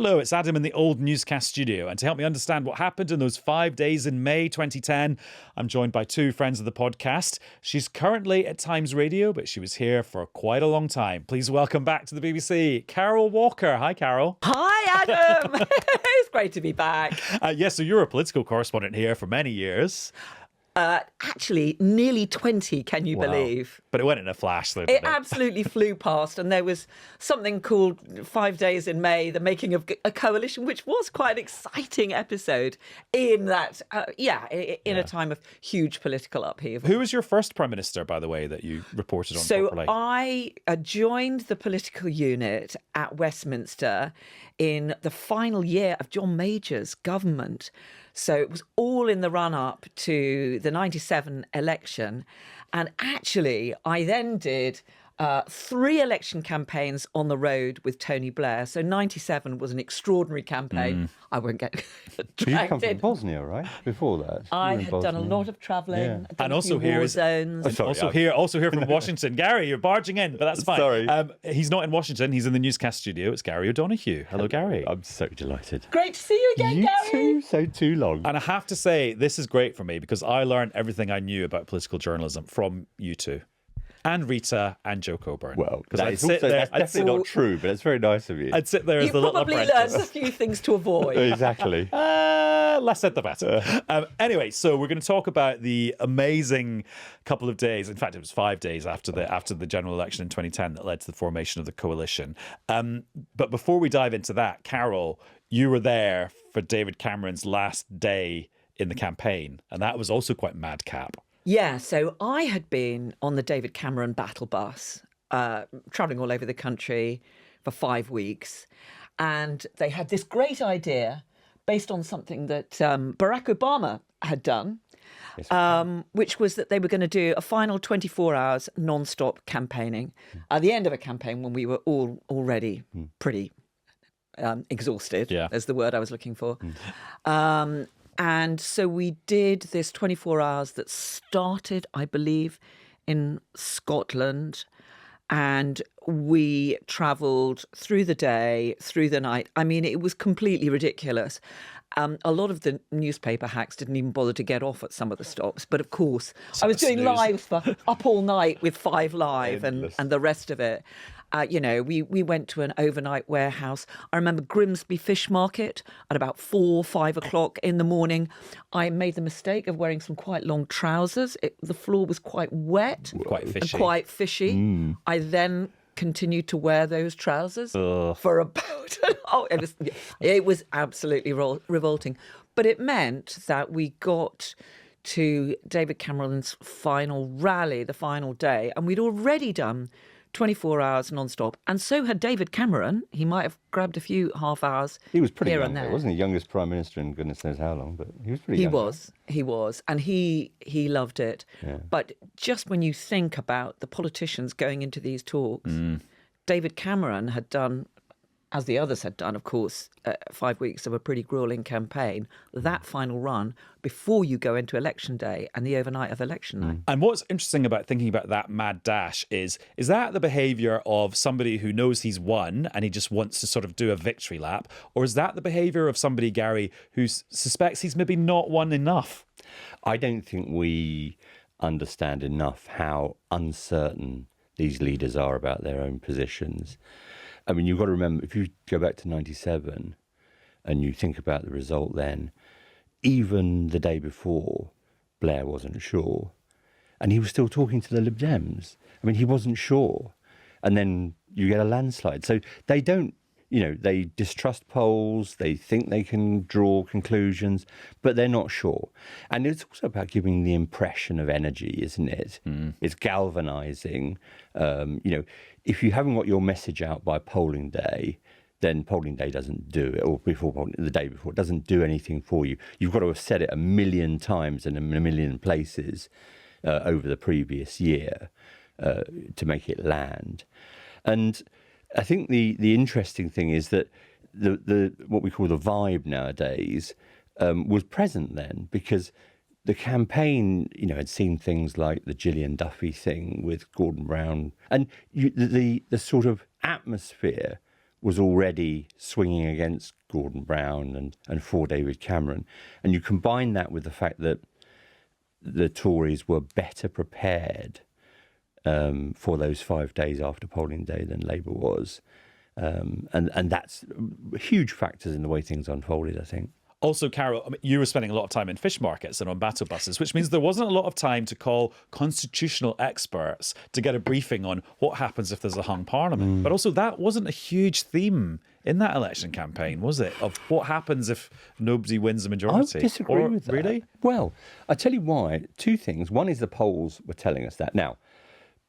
Hello, it's Adam in the Old Newscast studio, and to help me understand what happened in those 5 days in May 2010, I'm joined by two friends of the podcast. She's currently at Times Radio, but she was here for quite a long time. Please welcome back to the BBC, Carole Walker. Hi, Carole. Hi, Adam. It's great to be back. Yes, so you're a political correspondent here for many years. Actually, nearly 20, can you believe? But it went in a flash, though, It didn't it? absolutely flew past, and there was something called 5 Days in May, the making of a coalition, which was quite an exciting episode in that, in a time of huge political upheaval. Who was your first Prime Minister, by the way, that you reported on properly? So I joined the political unit at Westminster in the final year of John Major's government. So it was all in the run-up to the 97 election. And actually, I then did 3 election campaigns on the road with Tony Blair. So 97 was an extraordinary campaign. I won't get You dragged come from in. Bosnia, right? Before that, I You were in had done a Bosnia. lot of travelling. Yeah. I'd done And a also few here war is- zones. Sorry, Also here from Washington. Gary, you're barging in, but that's fine. Sorry. He's not in Washington. He's in the newscast studio. It's Gary O'Donoghue. Hello, Gary. I'm so delighted. Great to see you again, You Gary. too, so too long. And I have to say, this is great for me because I learned everything I knew about political journalism from you two. And Rita and Joe Coburn. Well, because that's definitely not true, but it's very nice of you. I'd sit there as You the little probably learned apprentice. a few things to avoid. Exactly. Less said the better. Anyway, so we're going to talk about the amazing couple of days. In fact, it was 5 days after the general election in 2010 that led to the formation of the coalition. But before we dive into that, Carole, you were there for David Cameron's last day in the campaign, and that was also quite madcap. Yeah, so I had been on the David Cameron battle bus, travelling all over the country for 5 weeks. And they had this great idea based on something that Barack Obama had done, which was that they were going to do a final 24 hours non-stop campaigning at the end of a campaign when we were all already pretty exhausted, is the word I was looking for. And so we did this 24 hours that started, I believe, in Scotland. And we travelled through the day, through the night. I mean, it was completely ridiculous. A lot of the newspaper hacks didn't even bother to get off at some of the stops. But of course, I was doing lives for Up All Night with 5 Live and the rest of it. We went to an overnight warehouse. I remember Grimsby Fish Market at about 5 o'clock in the morning. I made the mistake of wearing some quite long trousers. The floor was quite wet. Quite fishy. And quite fishy. I then continued to wear those trousers for about... it was absolutely revolting. But it meant that we got to David Cameron's final rally, the final day, and we'd already done 24 hours non-stop. And so had David Cameron. He might have grabbed a few half hours He was pretty here young, and though, there. wasn't he? Youngest Prime Minister in goodness knows how long, but he was pretty young. He was. And he loved it. Yeah. But just when you think about the politicians going into these talks, David Cameron had done, as the others had done, of course, 5 weeks of a pretty gruelling campaign, that final run before you go into election day and the overnight of election night. And what's interesting about thinking about that mad dash is that the behaviour of somebody who knows he's won and he just wants to sort of do a victory lap? Or is that the behaviour of somebody, Gary, who suspects he's maybe not won enough? I don't think we understand enough how uncertain these leaders are about their own positions. I mean, you've got to remember, if you go back to 97 and you think about the result then, even the day before, Blair wasn't sure. And he was still talking to the Lib Dems. I mean, he wasn't sure. And then you get a landslide. So they don't, they distrust polls, they think they can draw conclusions, but they're not sure. And it's also about giving the impression of energy, isn't it? It's galvanising. If you haven't got your message out by polling day, then polling day doesn't do it, or the day before, it doesn't do anything for you. You've got to have said it 1 million times in a million places over the previous year to make it land. And I think the interesting thing is that the what we call the vibe nowadays was present then, because the campaign, had seen things like the Gillian Duffy thing with Gordon Brown, and the sort of atmosphere was already swinging against Gordon Brown and for David Cameron. And you combine that with the fact that the Tories were better prepared for those 5 days after polling day than Labour was. And that's huge factors in the way things unfolded, I think. Also, Carole, I mean, you were spending a lot of time in fish markets and on battle buses, which means there wasn't a lot of time to call constitutional experts to get a briefing on what happens if there's a hung parliament. But also, that wasn't a huge theme in that election campaign, was it? Of what happens if nobody wins the majority? I disagree with that. Really? Well, I tell you why. Two things. One is the polls were telling us that. Now,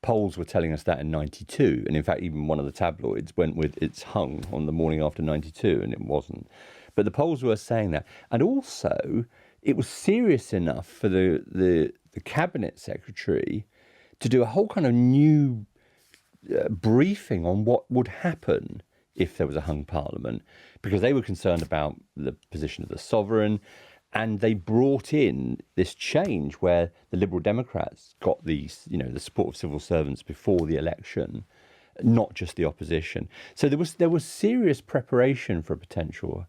polls were telling us that in 92. And in fact, even one of the tabloids went with it's hung on the morning after 92, and it wasn't. But the polls were saying that. And also, it was serious enough for the cabinet secretary to do a whole kind of new briefing on what would happen if there was a hung parliament, because they were concerned about the position of the sovereign. And they brought in this change where the Liberal Democrats got the support of civil servants before the election, not just the opposition. So there was serious preparation for a potential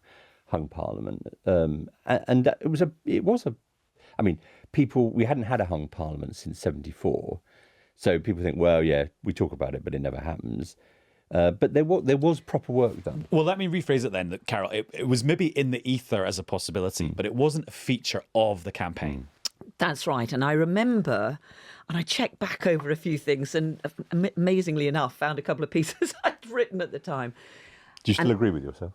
hung parliament, and that we hadn't had a hung parliament since '74, so people think, well, yeah, we talk about it, but it never happens. But there was proper work done. Well, let me rephrase it then, that Carole, it was maybe in the ether as a possibility, but it wasn't a feature of the campaign. That's right. And I remember, and I checked back over a few things, and amazingly enough, found a couple of pieces I'd written at the time. Do you still agree with yourself?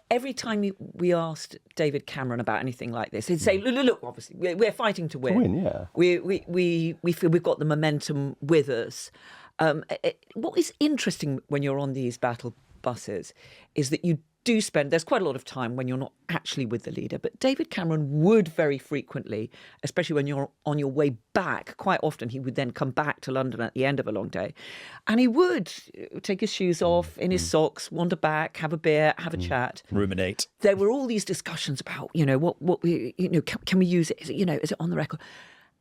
Every time we asked David Cameron about anything like this, he'd say, look, obviously, we're fighting to win. To win, yeah. We feel we've got the momentum with us. What is interesting when you're on these battle buses is that you do there's quite a lot of time when you're not actually with the leader, but David Cameron would very frequently, especially when you're on your way back, quite often he would then come back to London at the end of a long day, and he would take his shoes off in his socks, wander back, have a beer, have a chat, ruminate. There were all these discussions about, what we, can we use it? Is it on the record?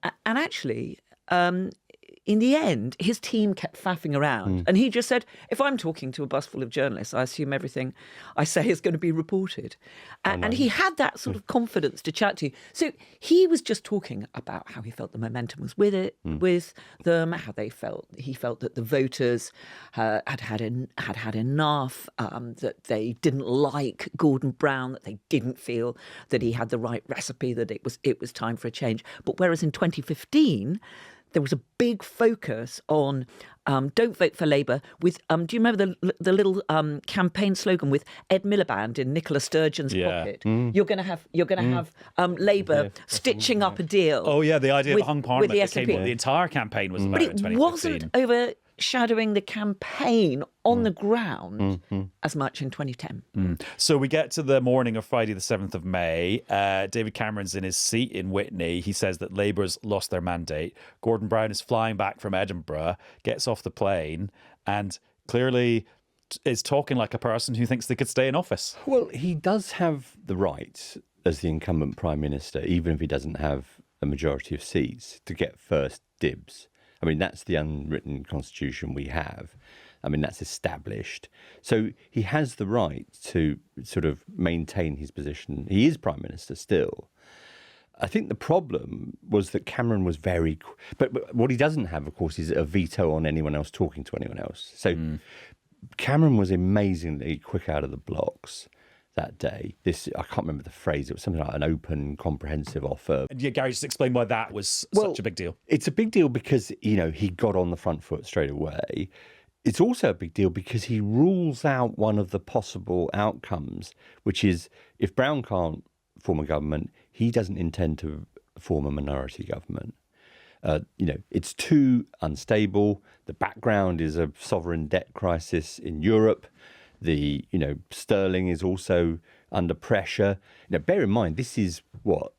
And actually, in the end, his team kept faffing around, and he just said, if I'm talking to a bus full of journalists, I assume everything I say is going to be reported. And he had that sort of confidence to chat to you. So he was just talking about how he felt the momentum was with them, how he felt that the voters had had enough, that they didn't like Gordon Brown, that they didn't feel that he had the right recipe, that it was time for a change. But whereas in 2015, there was a big focus on don't vote for Labour. With do you remember the little campaign slogan with Ed Miliband in Nicola Sturgeon's pocket? You're going to have Labour stitching up a deal. Oh yeah, the idea of a hung parliament the became what the entire campaign was about. But in it 2015. wasn't overshadowing the campaign on the ground as much in 2010. So we get to the morning of Friday the 7th of May. David Cameron's in his seat in Witney. He says that Labour's lost their mandate. Gordon Brown is flying back from Edinburgh, gets off the plane, and clearly is talking like a person who thinks they could stay in office. Well, he does have the right, as the incumbent Prime Minister, even if he doesn't have a majority of seats, to get first dibs. I mean, that's the unwritten constitution we have. I mean, that's established. So he has the right to sort of maintain his position. He is Prime Minister still. I think the problem was that Cameron was but what he doesn't have, of course, is a veto on anyone else talking to anyone else. So Cameron was amazingly quick out of the blocks that day. I can't remember the phrase. It was something like an open, comprehensive offer. Yeah, Gary, just explain why that was such a big deal. It's a big deal because, he got on the front foot straight away. It's also a big deal because he rules out one of the possible outcomes, which is if Brown can't form a government, he doesn't intend to form a minority government. It's too unstable. The background is a sovereign debt crisis in Europe. The sterling is also under pressure. Bear in mind, this is what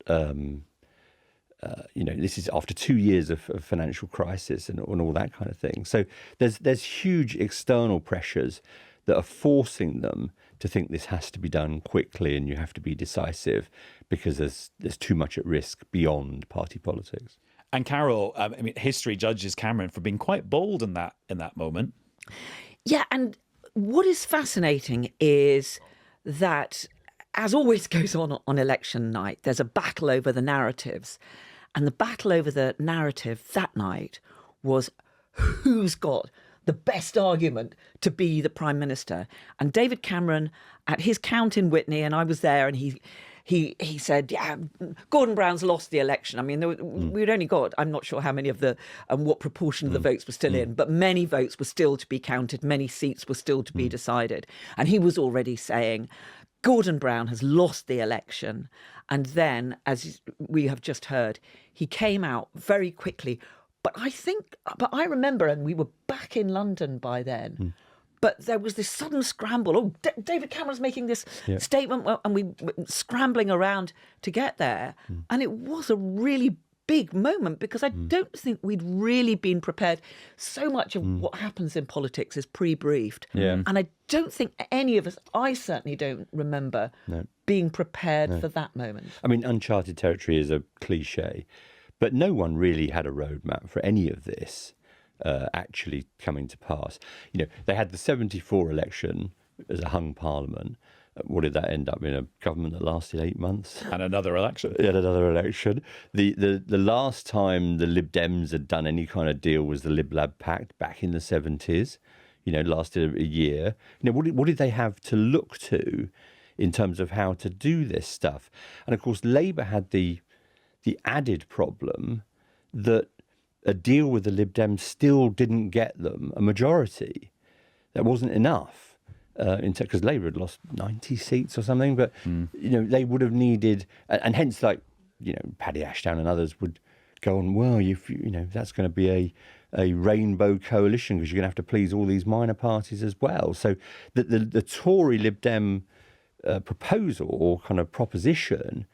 this is after 2 years of financial crisis and all that kind of thing. So there's huge external pressures that are forcing them to think this has to be done quickly and you have to be decisive because there's too much at risk beyond party politics. And Carole, history judges Cameron for being quite bold in that moment. Yeah, and what is fascinating is that, as always goes on election night, there's a battle over the narratives. And the battle over the narrative that night was who's got the best argument to be the Prime Minister. And David Cameron, at his count in Witney, and I was there, and he said, yeah, Gordon Brown's lost the election. I mean, we'd only got, I'm not sure how many of the, what proportion of the votes were still in, but many votes were still to be counted. Many seats were still to be decided. And he was already saying, Gordon Brown has lost the election. And then, as we have just heard, he came out very quickly. But I remember, and we were back in London by then, but there was this sudden scramble. Oh, David Cameron's making this statement, and we were scrambling around to get there. And it was a really big moment, because I don't think we'd really been prepared. So much of what happens in politics is pre-briefed. Yeah. And I don't think any of us, I certainly don't remember being prepared for that moment. I mean, uncharted territory is a cliche, but no one really had a roadmap for any of this actually coming to pass. You know, they had the 74 election as a hung parliament. What did that end up in? A government that lasted 8 months? And another election. Yet another election. The last time the Lib Dems had done any kind of deal was the Lib Lab Pact back in the 70s. You know, lasted a year. You know, what did they have to look to in terms of how to do this stuff? And of course, Labour had the added problem that a deal with the Lib Dems still didn't get them a majority. That wasn't enough. Because Labour had lost 90 seats or something, but you know, they would have needed, and hence, like, you know, Paddy Ashdown and others would go on, well, you know, that's going to be a rainbow coalition because you're going to have to please all these minor parties as well. So the Tory Lib Dem proposal or kind of proposition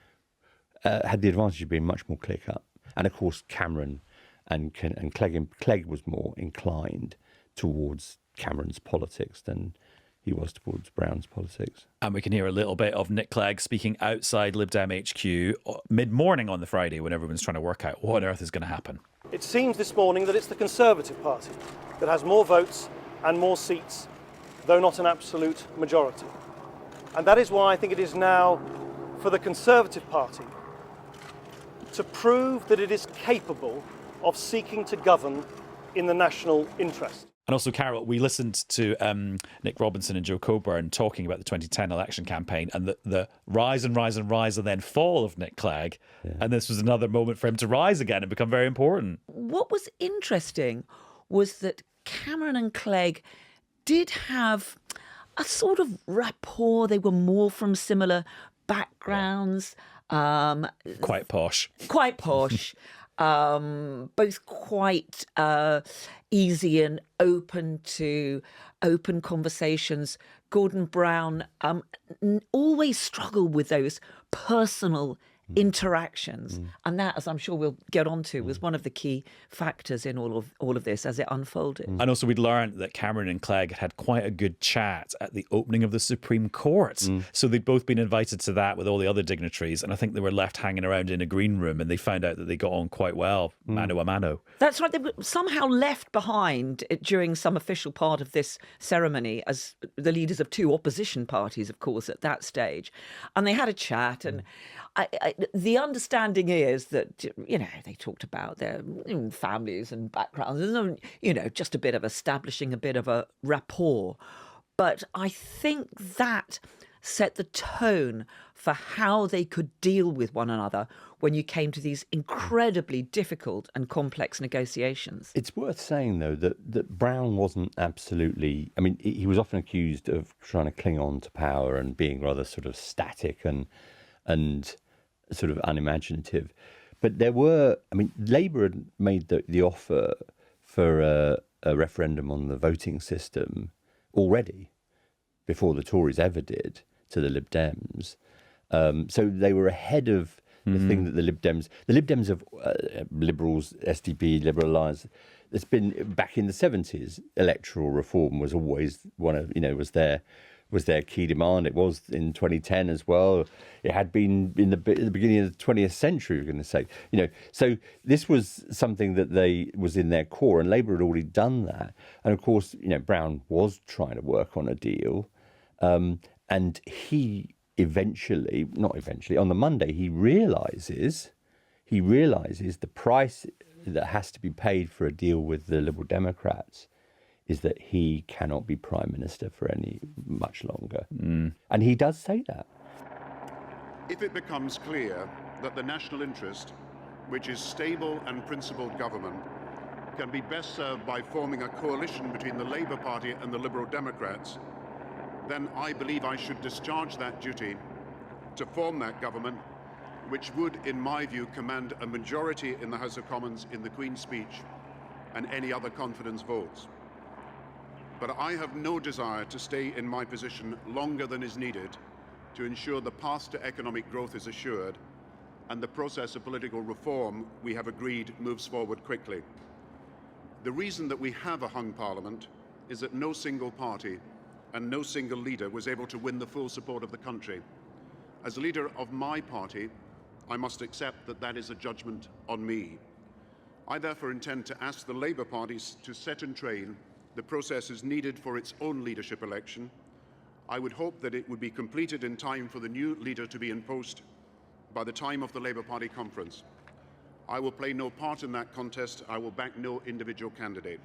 had the advantage of being much more clear cut, and of course Cameron and Clegg was more inclined towards Cameron's politics than he was towards Brown's politics. And we can hear a little bit of Nick Clegg speaking outside Lib Dem HQ mid-morning on the Friday when everyone's trying to work out what on earth is going to happen. It seems this morning that it's the Conservative Party that has more votes and more seats, though not an absolute majority. And that is why I think it is now for the Conservative Party to prove that it is capable of seeking to govern in the national interest. And also, Carole, we listened to Nick Robinson and Joe Coburn talking about the 2010 election campaign and the rise and rise and rise and then fall of Nick Clegg. Yeah. And this was another moment for him to rise again and become very important. What was interesting was that Cameron and Clegg did have a sort of rapport. They were more from similar backgrounds. Quite posh. Quite posh. Both quite easy and open to open conversations. Gordon Brown always struggled with those personal interactions. And that, as I'm sure we'll get onto, was one of the key factors in all of this as it unfolded. And also we'd learned that Cameron and Clegg had quite a good chat at the opening of the Supreme Court. So they'd both been invited to that with all the other dignitaries, and I think they were left hanging around in a green room and they found out that they got on quite well, mano a mano. That's right. They were somehow left behind during some official part of this ceremony as the leaders of two opposition parties, of course, at that stage. And they had a chat, and the understanding is that, you know, they talked about their families and backgrounds, and, you know, just a bit of establishing a bit of a rapport. But I think that set the tone for how they could deal with one another when you came to these incredibly difficult and complex negotiations. It's worth saying, though, that Brown wasn't absolutely... I mean, he was often accused of trying to cling on to power and being rather sort of static and sort of unimaginative. But there were... I mean, Labour had made the offer for a referendum on the voting system already, before the Tories ever did, to the Lib Dems. So they were ahead of the thing that the Lib Dems of Liberals, SDP, Liberal Alliance, it's been back in the 70s. Electoral reform was always one of, you know, was their was their key demand. It was in 2010 as well. It had been in the beginning of the 20th century, we're going to say. So this was something that was in their core, and Labour had already done that. And of course, Brown was trying to work on a deal, and he on the Monday, he realises the price that has to be paid for a deal with the Liberal Democrats is that he cannot be Prime Minister for much longer. And he does say that. If it becomes clear that the national interest, which is stable and principled government, can be best served by forming a coalition between the Labour Party and the Liberal Democrats, then I believe I should discharge that duty to form that government, which would, in my view, command a majority in the House of Commons in the Queen's speech and any other confidence votes. But I have no desire to stay in my position longer than is needed to ensure the path to economic growth is assured and the process of political reform we have agreed moves forward quickly. The reason that we have a hung parliament is that no single party and no single leader was able to win the full support of the country. As leader of my party, I must accept that that is a judgment on me. I therefore intend to ask the Labour parties to set in train the processes needed for its own leadership election. I would hope that it would be completed in time for the new leader to be in post by the time of the Labour Party conference. I will play no part in that contest. I will back no individual candidate.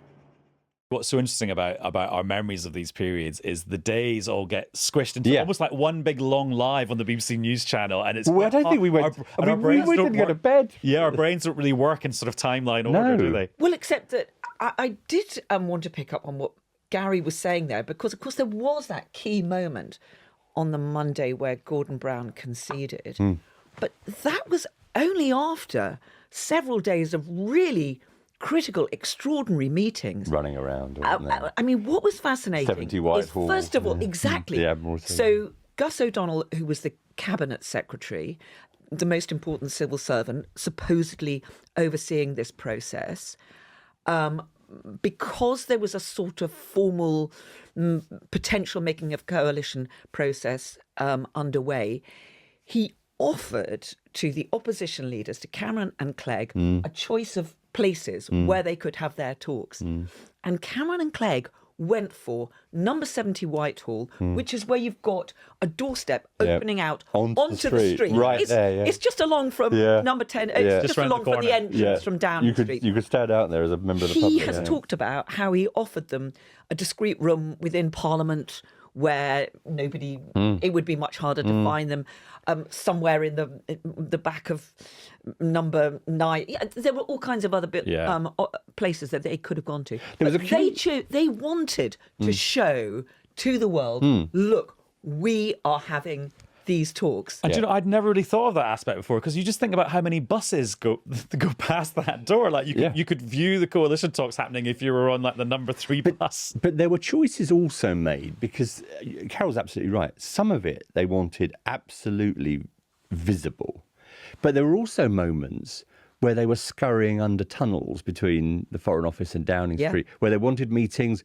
What's so interesting about our memories of these periods is the days all get squished into almost like one big long live on the BBC News channel, and it's. Well, I don't think we went. We didn't go to bed. Yeah, our brains don't really work in sort of timeline order, do they? Well, except that I did want to pick up on what Gary was saying there, because of course there was that key moment on the Monday where Gordon Brown conceded, but that was only after several days of really critical, extraordinary meetings. Running around. I mean, what was fascinating 70 Whitehall. First of all, exactly. The Admiralty. So Gus O'Donnell, who was the Cabinet Secretary, the most important civil servant, supposedly overseeing this process, because there was a sort of formal potential making of coalition process underway, he offered to the opposition leaders, to Cameron and Clegg, a choice of places where they could have their talks. And Cameron and Clegg went for number 70 Whitehall, which is where you've got a doorstep opening out onto the street. Right there, It's just along from number 10. It's just along from the entrance from Downing Street. You could stand out there as a member of the public. He has talked about how he offered them a discreet room within Parliament where it would be much harder to find them, somewhere in the back of number 9. There were all kinds of other places that they could have gone to. They wanted to show to the world, look, we are having these talks. And I'd never really thought of that aspect before, because you just think about how many buses go past that door. Like you could view the coalition talks happening if you were on like the number 3 bus. But there were choices also made, because Carole's absolutely right. Some of it they wanted absolutely visible, but there were also moments where they were scurrying under tunnels between the Foreign Office and Downing Street, where they wanted meetings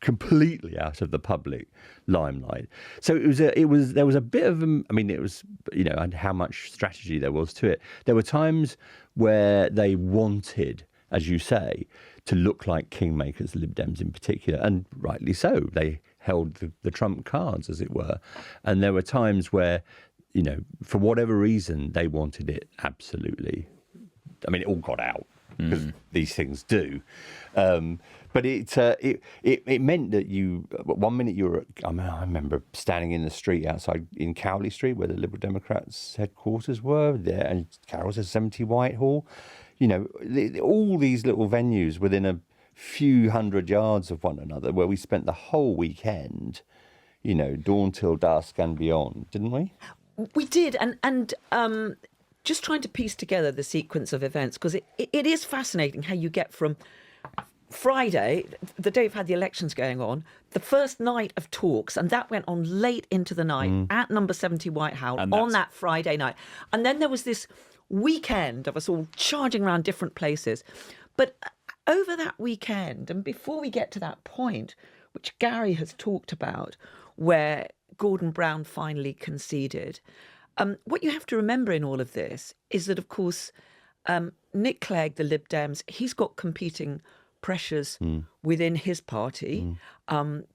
completely out of the public limelight. So there was a bit of it was, and how much strategy there was to it. There were times where they wanted, as you say, to look like kingmakers, Lib Dems in particular, and rightly so. They held the trump cards, as it were. And there were times where, for whatever reason, they wanted it absolutely. It all got out, because these things do. But it meant that 1 minute you were. I remember standing in the street outside in Cowley Street, where the Liberal Democrats' headquarters were there, and Carole says 70 Whitehall. All these little venues within a few hundred yards of one another, where we spent the whole weekend, dawn till dusk and beyond, didn't we? We did, and just trying to piece together the sequence of events, because it is fascinating how you get from Friday, the day we've had the elections going on, the first night of talks, and that went on late into the night at number 70 Whitehall on that Friday night. And then there was this weekend of us all charging around different places. But over that weekend, and before we get to that point, which Gary has talked about, where Gordon Brown finally conceded. What you have to remember in all of this is that, of course, Nick Clegg, the Lib Dems, he's got competing pressures within his party.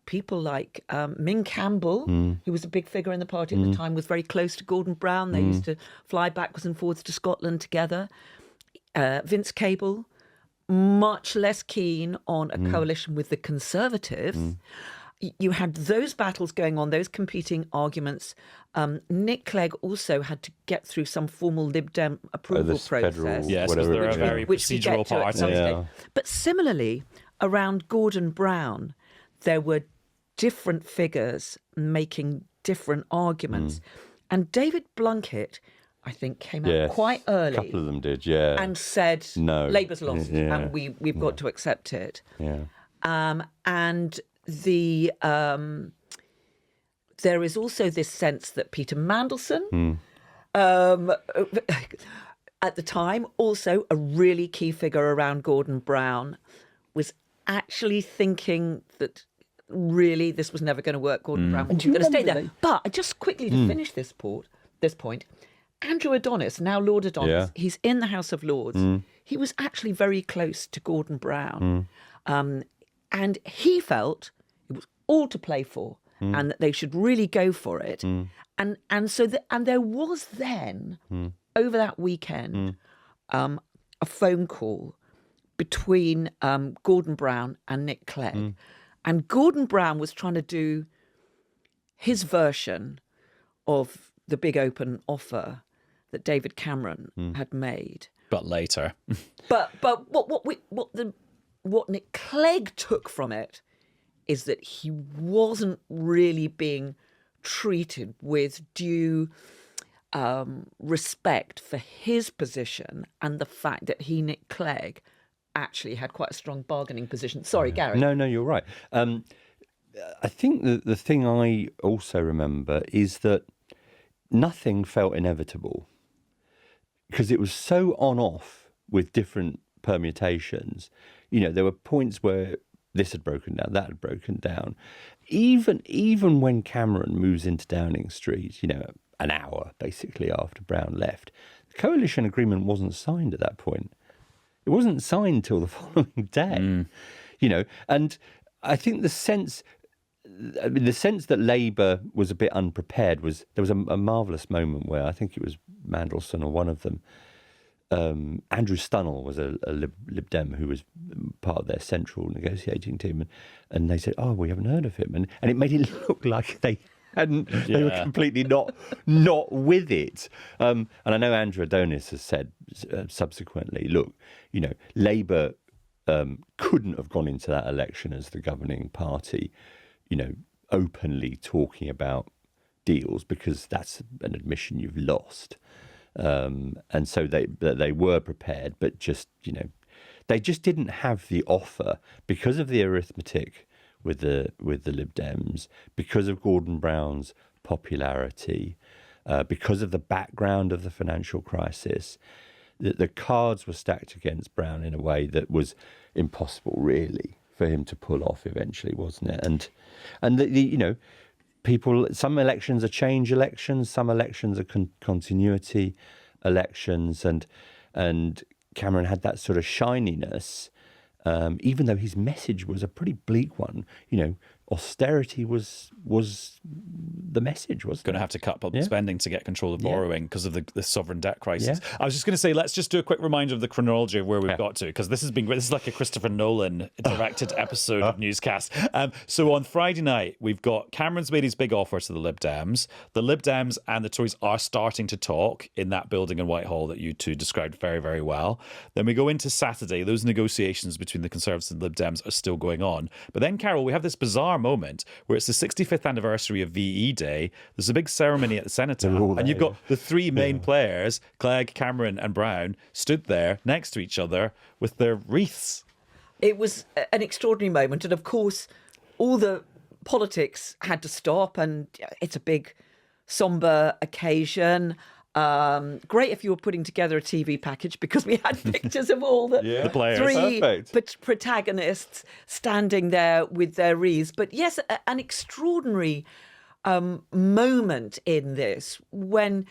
People like Ming Campbell, who was a big figure in the party at the time, was very close to Gordon Brown. They used to fly backwards and forwards to Scotland together. Vince Cable, much less keen on a coalition with the Conservatives. You had those battles going on, those competing arguments. Nick Clegg also had to get through some formal Lib Dem approval process. Yes, because they're a very procedural party. But similarly, around Gordon Brown, there were different figures making different arguments. And David Blunkett, I think, came out quite early. A couple of them did, yeah. And said, no, Labour's lost and we've got to accept it. Yeah. And there is also this sense that Peter Mandelson, at the time, also a really key figure around Gordon Brown, was actually thinking that really this was never going to work. Gordon Brown was going to stay there. But just quickly to finish this point, Andrew Adonis, now Lord Adonis, he's in the House of Lords. He was actually very close to Gordon Brown. And he felt it was all to play for and that they should really go for it. And there was then, over that weekend, a phone call between Gordon Brown and Nick Clegg. And Gordon Brown was trying to do his version of the big open offer that David Cameron had made. But later. But what Nick Clegg took from it is that he wasn't really being treated with due respect for his position and the fact that he, Nick Clegg, actually had quite a strong bargaining position. Sorry, Gary. No, you're right. I think the thing I also remember is that nothing felt inevitable because it was so on-off with different permutations. You know, there were points where this had broken down, that had broken down. Even when Cameron moves into Downing Street, you know, an hour basically after Brown left, the coalition agreement wasn't signed at that point. It wasn't signed till the following day, you know. And I think the sense that Labour was a bit unprepared was there was a marvellous moment where I think it was Mandelson or one of them. Andrew Stunnell was a Lib Dem who was part of their central negotiating team, and they said, "Oh, we haven't heard of him," and it made it look like they hadn't. They were completely not with it. And I know Andrew Adonis has said subsequently, "Look, you know, Labour couldn't have gone into that election as the governing party, you know, openly talking about deals because that's an admission you've lost." And so they were prepared, but just, you know, they just didn't have the offer because of the arithmetic with the Lib Dems, because of Gordon Brown's popularity, because of the background of the financial crisis. The cards were stacked against Brown in a way that was impossible, really, for him to pull off eventually, wasn't it? And the you know, some elections are change elections, some elections are continuity elections, and Cameron had that sort of shininess, even though his message was a pretty bleak one. You know, austerity was the message, wasn't it? Going to have to cut public spending to get control of borrowing because of the sovereign debt crisis. I was just going to say, let's just do a quick reminder of the chronology of where we've got to, because this has been great. This is like a Christopher Nolan directed episode of Newscast. So on Friday night, we've got Cameron's made his big offer to the Lib Dems. The Lib Dems and the Tories are starting to talk in that building in Whitehall that you two described very, very well. Then we go into Saturday. Those negotiations between the Conservatives and Lib Dems are still going on. But then, Carole, we have this bizarre moment where it's the 65th anniversary of VE Day. There's a big ceremony at the Cenotaph, and you've got the three main players, Clegg, Cameron and Brown, stood there next to each other with their wreaths. It was an extraordinary moment, and of course all the politics had to stop, and it's a big sombre occasion. Great if you were putting together a TV package, because we had pictures of all the players. Three protagonists standing there with their wreaths. But yes, an extraordinary moment in this when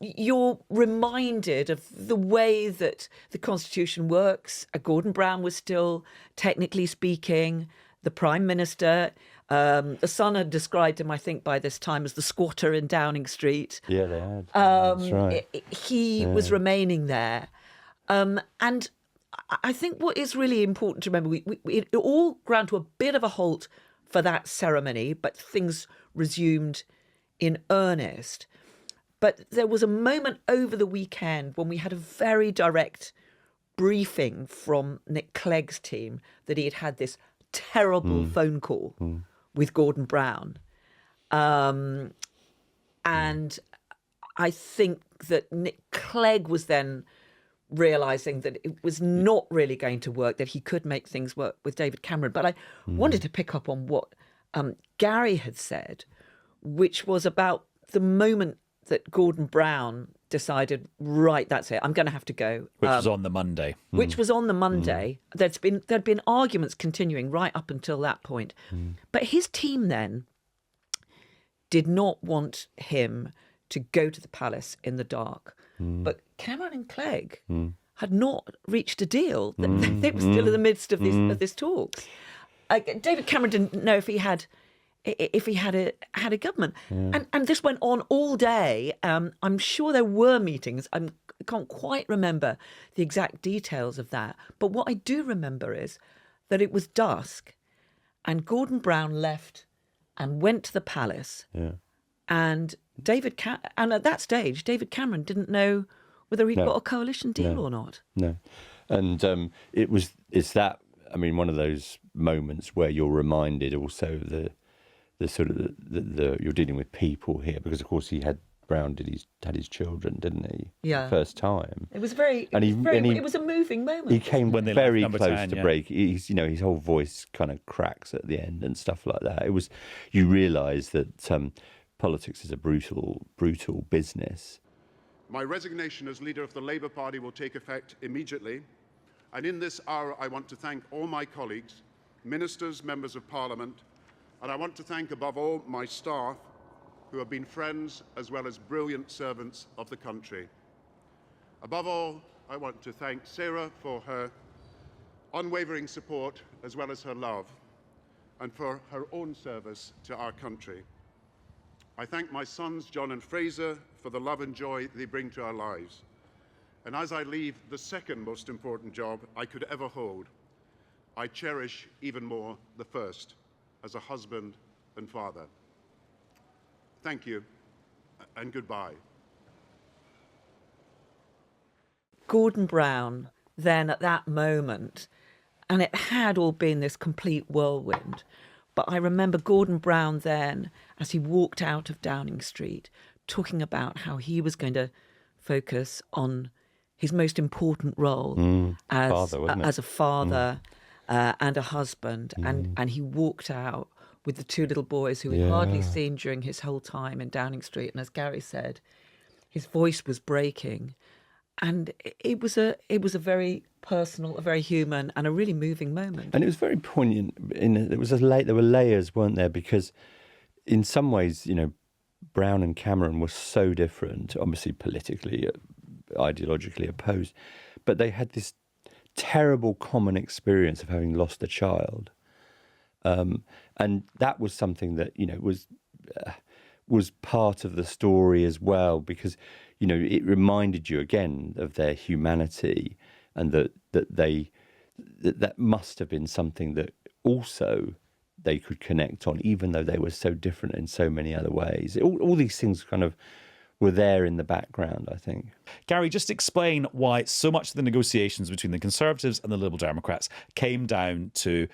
you're reminded of the way that the Constitution works. Gordon Brown was still, technically speaking, the Prime Minister. The Sun had described him, I think, by this time as the squatter in Downing Street. Yeah, they had. That's right. He was remaining there. And I think what is really important to remember, it all ground to a bit of a halt for that ceremony, but things resumed in earnest. But there was a moment over the weekend when we had a very direct briefing from Nick Clegg's team that he had had this terrible phone call with Gordon Brown. And I think that Nick Clegg was then realising that it was not really going to work, that he could make things work with David Cameron. But I wanted to pick up on what Gary had said, which was about the moment that Gordon Brown decided, right, that's it, I'm going to have to go. Which was on the Monday. Which was on the Monday. There'd been arguments continuing right up until that point. But his team then did not want him to go to the palace in the dark. But Cameron and Clegg had not reached a deal. They were still in the midst of this talks. David Cameron didn't know if he had a government, and this went on all day. I'm sure there were meetings. I can't quite remember the exact details of that, but what I do remember is that it was dusk, and Gordon Brown left and went to the palace. Yeah. And and at that stage, David Cameron didn't know whether he'd got a coalition deal or not. No, and it's that. I mean, one of those moments where you're reminded also the sort of the you're dealing with people here, because of course Brown had his children, didn't he? Yeah. The first time. It was it was a moving moment. He came when they very left close 10, to break. His whole voice kind of cracks at the end and stuff like that. You realise that politics is a brutal business. My resignation as leader of the Labour Party will take effect immediately. And in this hour, I want to thank all my colleagues, ministers, members of Parliament, and I want to thank above all my staff, who have been friends as well as brilliant servants of the country. Above all, I want to thank Sarah for her unwavering support as well as her love, and for her own service to our country. I thank my sons, John and Fraser, for the love and joy they bring to our lives. And as I leave the second most important job I could ever hold, I cherish even more the first, as a husband and father. Thank you, and goodbye. Gordon Brown, then at that moment, and it had all been this complete whirlwind, but I remember Gordon Brown then, as he walked out of Downing Street, talking about how he was going to focus on his most important role as a father and a husband. And he walked out with the two little boys who he'd hardly seen during his whole time in Downing Street. And as Gary said, his voice was breaking. And it was a very personal, a very human, and a really moving moment. And it was very poignant. There were layers, weren't there? Because in some ways, Brown and Cameron were so different, obviously politically, ideologically opposed, but they had this terrible common experience of having lost a child, and that was something that was part of the story as well, because it reminded you again of their humanity, and that must have been something that also they could connect on, even though they were so different in so many other ways. All these things kind of were there in the background, I think. Gary, just explain why so much of the negotiations between the Conservatives and the Liberal Democrats came down to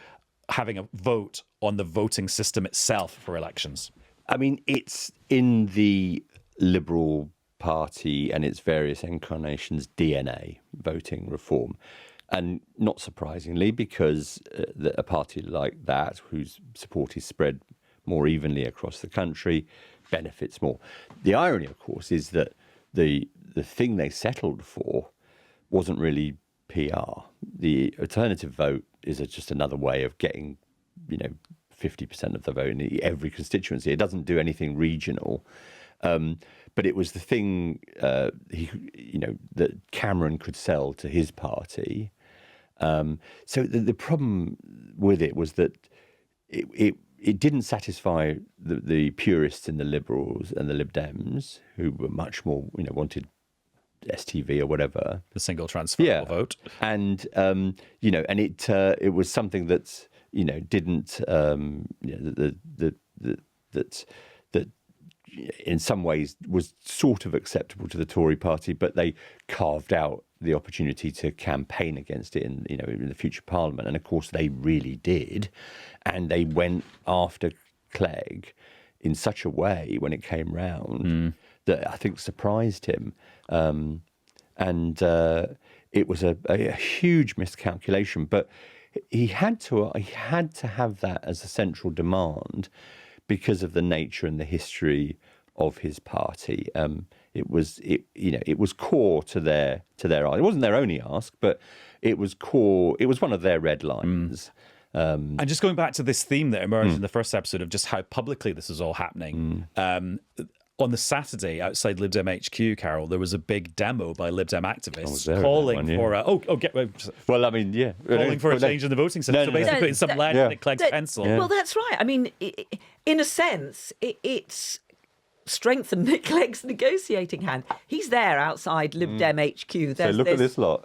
having a vote on the voting system itself for elections. I mean, it's in the Liberal Party and its various incarnations' DNA, voting reform. And not surprisingly, because a party like that, whose support is spread more evenly across the country, benefits more. The irony, of course, is that the thing they settled for wasn't really PR. The alternative vote is just another way of getting, 50% of the vote in every constituency. It doesn't do anything regional. But it was the thing, that Cameron could sell to his party. So the problem with it was that it didn't satisfy the purists in the Liberals and the Lib Dems, who were much more, wanted STV or whatever. The single transferable vote. And, and it was something that, didn't, that in some ways was sort of acceptable to the Tory party, but they carved out the opportunity to campaign against it in the future Parliament. And of course they really did. And they went after Clegg in such a way when it came round that I think surprised him. And it was a huge miscalculation, but he had to have that as a central demand because of the nature and the history of his party. It was core to their it wasn't their only ask, but it was core. It was one of their red lines. And just going back to this theme that emerged in the first episode of just how publicly this is all happening. On the Saturday outside Lib Dem HQ, Carole, there was a big demo by Lib Dem activists calling for calling for a change in the voting system. So basically putting some lead in Clegg's pencil. Well, that's right. I mean, in a sense, it's strengthened Nick Clegg's negotiating hand. He's there outside Lib Dem HQ. So look at this lot.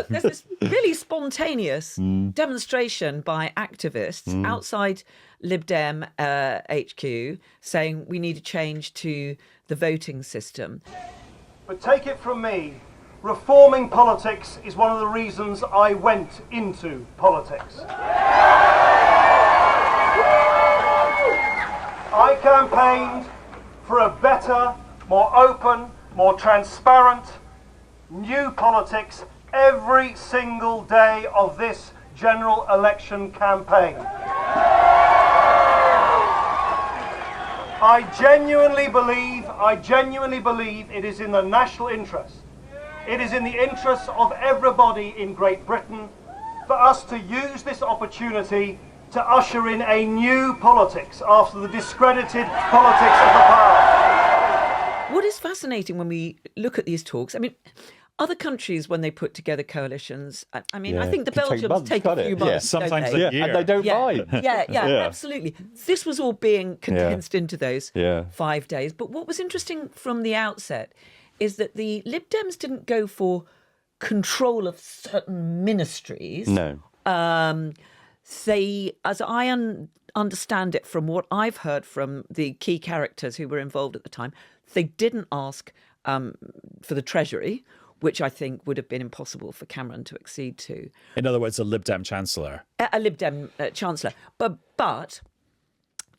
There's this really spontaneous demonstration by activists outside Lib Dem HQ saying we need a change to the voting system. But take it from me, reforming politics is one of the reasons I went into politics. I campaigned for a better, more open, more transparent, new politics every single day of this general election campaign. I genuinely believe it is in the national interest. It is in the interests of everybody in Great Britain for us to use this opportunity to usher in a new politics after the discredited politics of the past. What is fascinating when we look at these talks, I mean, other countries, when they put together coalitions, I think the Belgians take a few months. Sometimes don't they? a year. And they don't mind. Yeah, absolutely. This was all being condensed into those 5 days. But what was interesting from the outset is that the Lib Dems didn't go for control of certain ministries. No. They, as I understand it from what I've heard from the key characters who were involved at the time, they didn't ask for the Treasury, which I think would have been impossible for Cameron to accede to. In other words, a Lib Dem chancellor. A Lib Dem chancellor. But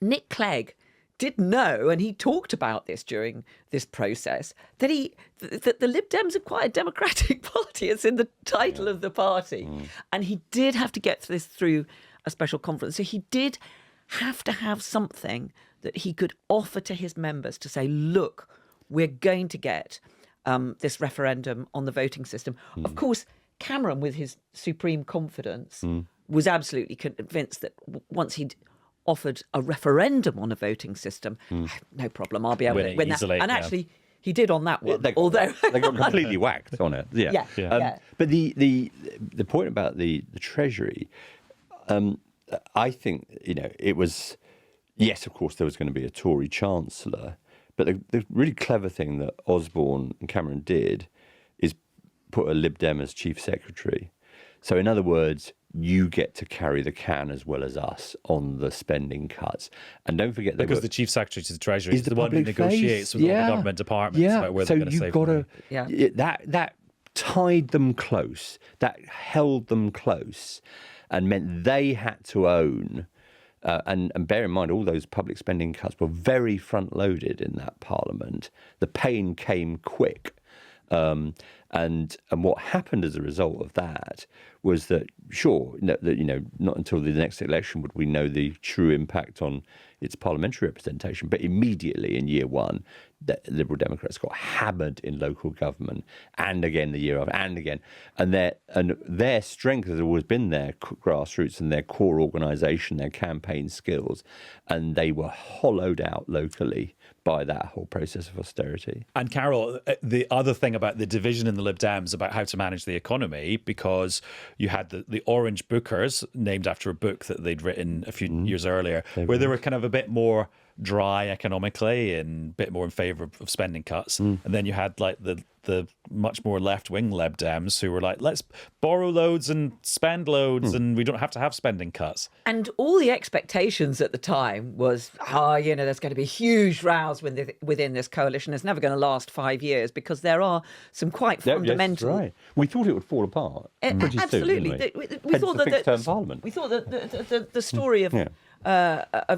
Nick Clegg did know, and he talked about this during this process, that the Lib Dems are quite a democratic party. It's in the title of the party. And he did have to get this through a special conference. So he did have to have something that he could offer to his members to say, look, we're going to get this referendum on the voting system. Of course, Cameron, with his supreme confidence, was absolutely convinced that once he'd offered a referendum on a voting system, no problem, I'll be able to win that. Easily, and actually, he did on that one. They got completely whacked on it. Yeah. But the point about the Treasury, I think it was, yes, of course, there was going to be a Tory chancellor. But the really clever thing that Osborne and Cameron did is put a Lib Dem as chief secretary. So in other words, you get to carry the can as well as us on the spending cuts. And don't forget that because the chief secretary to the Treasury is the one who negotiates with all the government departments about where they're going to save money. That tied them close. That held them close, and meant they had to own. And bear in mind, all those public spending cuts were very front-loaded in that Parliament. The pain came quick. And what happened as a result of that was that, not until the next election would we know the true impact on its parliamentary representation. But immediately in year one, the Liberal Democrats got hammered in local government, and again the year after, and again. And their strength has always been their grassroots and their core organisation, their campaign skills, and they were hollowed out locally by that whole process of austerity. And Carole, the other thing about the division in the Lib Dems about how to manage the economy, because you had the Orange Bookers, named after a book that they'd written a few years earlier, where they were kind of a bit more dry economically and a bit more in favour of spending cuts. And then you had like the much more left-wing Lib Dems who were like, let's borrow loads and spend loads and we don't have to have spending cuts. And all the expectations at the time was, there's going to be huge rows within this coalition. It's never going to last 5 years because there are some quite fundamental... Yes, right. We thought it would fall apart pretty absolutely. soon, didn't we? We thought the that fixed-term parliament. We thought that the story of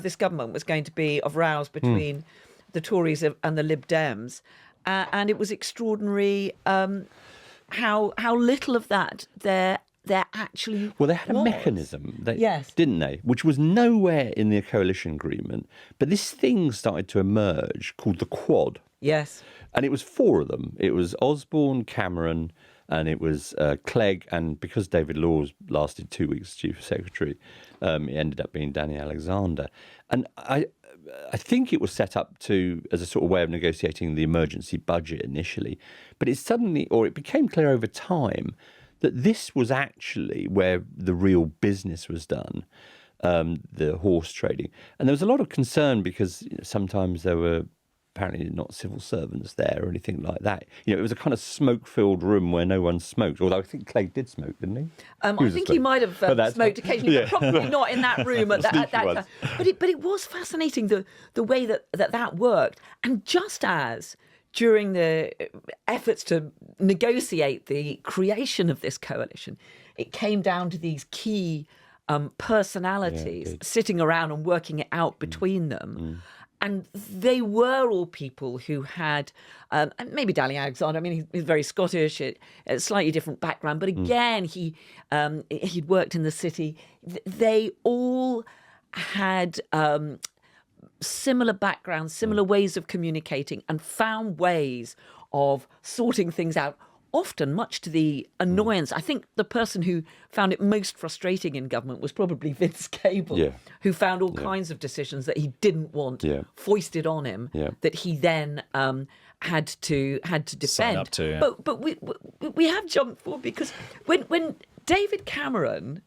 this government was going to be of rows between the Tories and the Lib Dems. And it was extraordinary how little of that there actually Well, they had was. a mechanism, Yes. didn't they? Which was nowhere in the coalition agreement. But this thing started to emerge called the Quad. Yes. And it was four of them. It was Osborne, Cameron, and it was Clegg. And because David Laws lasted 2 weeks as Chief Secretary, it ended up being Danny Alexander. And I think it was set up as a sort of way of negotiating the emergency budget initially, but it became clear over time that this was actually where the real business was done, the horse trading. And there was a lot of concern because sometimes there were apparently not civil servants there or anything like that. It was a kind of smoke-filled room where no one smoked, although I think Clegg did smoke, didn't he? I think he might have smoked occasionally, but probably not in that room at that time. But it was fascinating the way that worked. And just as during the efforts to negotiate the creation of this coalition, it came down to these key personalities sitting around and working it out between them. And they were all people who had, and maybe Danny Alexander, I mean, he's very Scottish, a slightly different background. But again, he'd worked in the city. They all had similar backgrounds, similar ways of communicating, and found ways of sorting things out, often much to the annoyance. I think the person who found it most frustrating in government was probably Vince Cable, who found all kinds of decisions that he didn't want foisted on him that he then had to defend. Sign up to, But we have jumped forward because when David Cameron,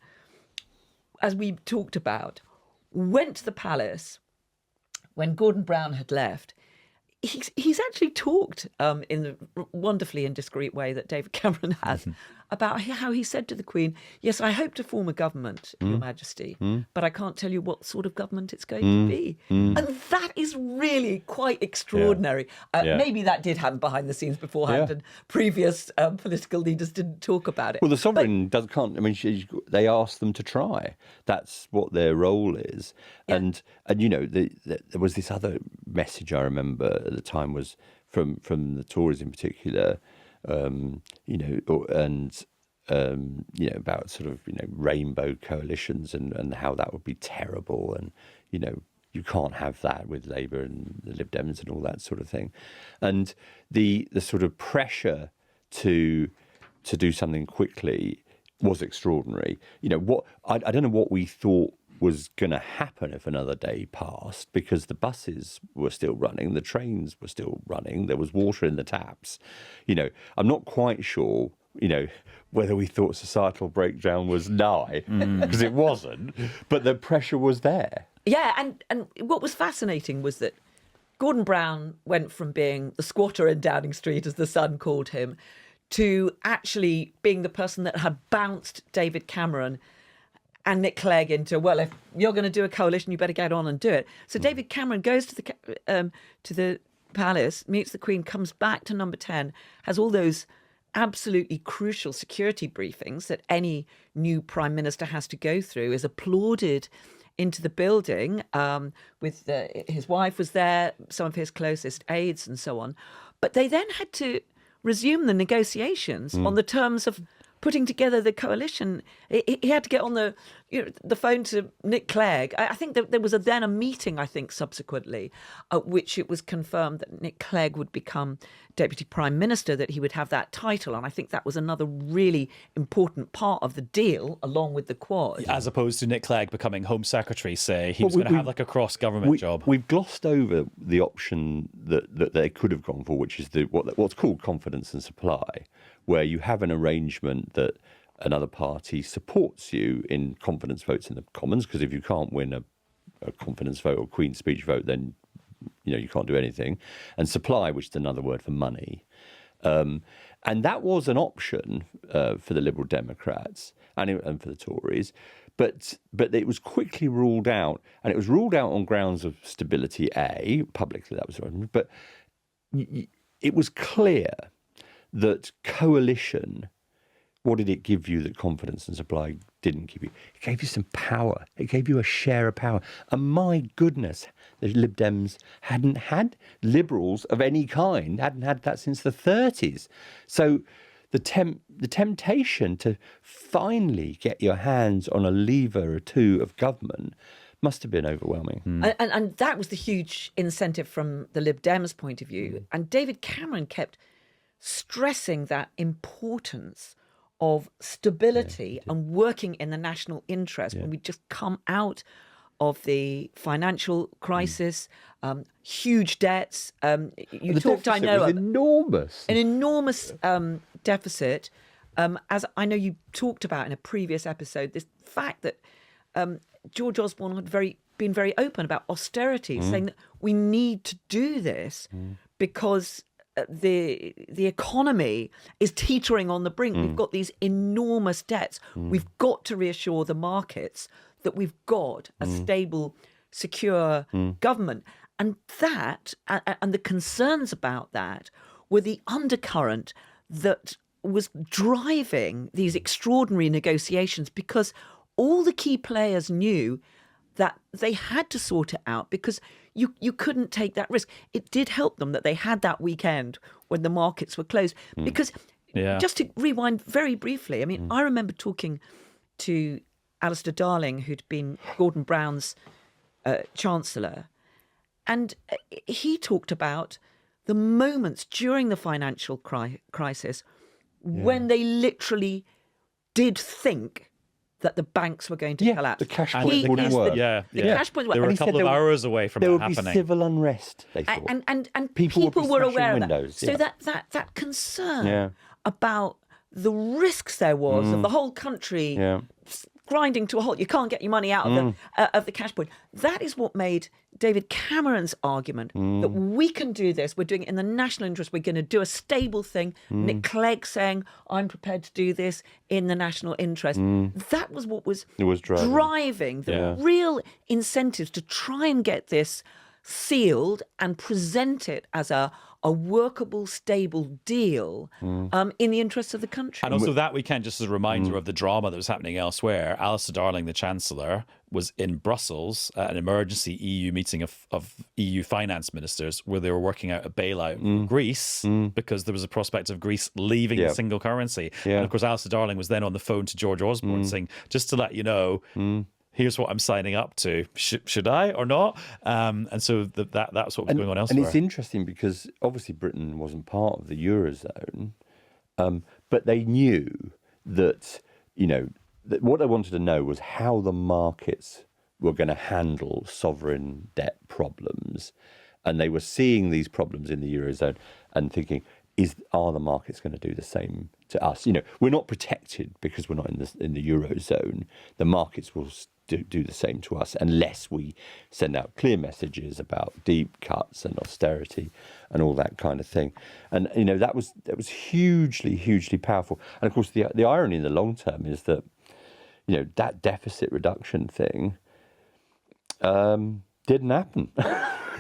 as we talked about, went to the palace when Gordon Brown had left, he's actually talked in the wonderfully indiscreet way that David Cameron has about how he said to the Queen, yes, I hope to form a government, Your Majesty, but I can't tell you what sort of government it's going to be. And that is really quite extraordinary. Maybe that did happen behind the scenes beforehand and previous political leaders didn't talk about it. Well, the sovereign can't. I mean, they asked them to try. That's what their role is. Yeah. And there was this other message I remember at the time was from the Tories in particular, about sort of rainbow coalitions and how that would be terrible, and you can't have that with Labour and the Lib Dems and all that sort of thing, and the sort of pressure to do something quickly was extraordinary. I don't know what we thought was going to happen if another day passed, because the buses were still running, the trains were still running, there was water in the taps. I'm not quite sure, whether we thought societal breakdown was nigh, because it wasn't, but the pressure was there. Yeah, and what was fascinating was that Gordon Brown went from being the squatter in Downing Street, as the Sun called him, to actually being the person that had bounced David Cameron and Nick Clegg into, well, if you're going to do a coalition, you better get on and do it. So David Cameron goes to the palace, meets the Queen, comes back to Number 10, has all those absolutely crucial security briefings that any new Prime Minister has to go through, is applauded into the building with his wife was there, some of his closest aides and so on. But they then had to resume the negotiations on the terms of putting together the coalition. He had to get on the phone to Nick Clegg. I think that there was then a meeting, I think, subsequently, at which it was confirmed that Nick Clegg would become Deputy Prime Minister, that he would have that title. And I think that was another really important part of the deal, along with the Quad. As opposed to Nick Clegg becoming Home Secretary, say, he was going to have like a cross-government job. We've glossed over the option that they could have gone for, which is what's called confidence and supply, where you have an arrangement that another party supports you in confidence votes in the Commons, because if you can't win a confidence vote or Queen's speech vote, then you can't do anything. And supply, which is another word for money. And that was an option for the Liberal Democrats and for the Tories. But it was quickly ruled out, and it was ruled out on grounds of stability, publicly that was right. But it was clear that coalition, what did it give you that confidence and supply didn't give you? It gave you some power. It gave you a share of power. And my goodness, the Lib Dems hadn't had, liberals of any kind, hadn't had that since the 30s. So the temptation to finally get your hands on a lever or two of government must have been overwhelming. And that was the huge incentive from the Lib Dems' point of view. And David Cameron kept stressing that importance of stability and working in the national interest when we just come out of the financial crisis, huge debts. You talked, I know, was enormous. An enormous deficit. As I know you talked about in a previous episode, this fact that George Osborne had been very open about austerity, saying that we need to do this because the economy is teetering on the brink. We've got these enormous debts. We've got to reassure the markets that we've got a stable, secure government. And that, and the concerns about that, were the undercurrent that was driving these extraordinary negotiations, because all the key players knew that they had to sort it out, because you couldn't take that risk. It did help them that they had that weekend when the markets were closed. Because just to rewind very briefly, I mean, I remember talking to Alistair Darling, who'd been Gordon Brown's Chancellor, and he talked about the moments during the financial crisis when they literally did think that the banks were going to collapse. The cash point wouldn't work. The cash point. They were a couple of hours away from that happening. There would be civil unrest, they thought. And people were aware windows, of that. So that concern about the risks there was of the whole country grinding to a halt. You can't get your money out of the cash point. That is what made David Cameron's argument that we can do this. We're doing it in the national interest. We're going to do a stable thing. Nick Clegg saying, I'm prepared to do this in the national interest. That was what was driving the real incentives to try and get this sealed and present it as a workable, stable deal in the interests of the country. And also that weekend, just as a reminder of the drama that was happening elsewhere, Alistair Darling, the Chancellor, was in Brussels at an emergency EU meeting of EU finance ministers where they were working out a bailout for Greece because there was a prospect of Greece leaving the single currency. And of course, Alistair Darling was then on the phone to George Osborne saying, just to let you know, here's what I'm signing up to. Should I or not? And so that's what was going on elsewhere. And it's interesting because obviously Britain wasn't part of the Eurozone, but they knew that, that what they wanted to know was how the markets were going to handle sovereign debt problems. And they were seeing these problems in the Eurozone and thinking, are the markets going to do the same to us? We're not protected because we're not in the Eurozone. The markets will do the same to us unless we send out clear messages about deep cuts and austerity and all that kind of thing. And that was hugely, hugely powerful. And of course, the irony in the long term is that that deficit reduction thing didn't happen.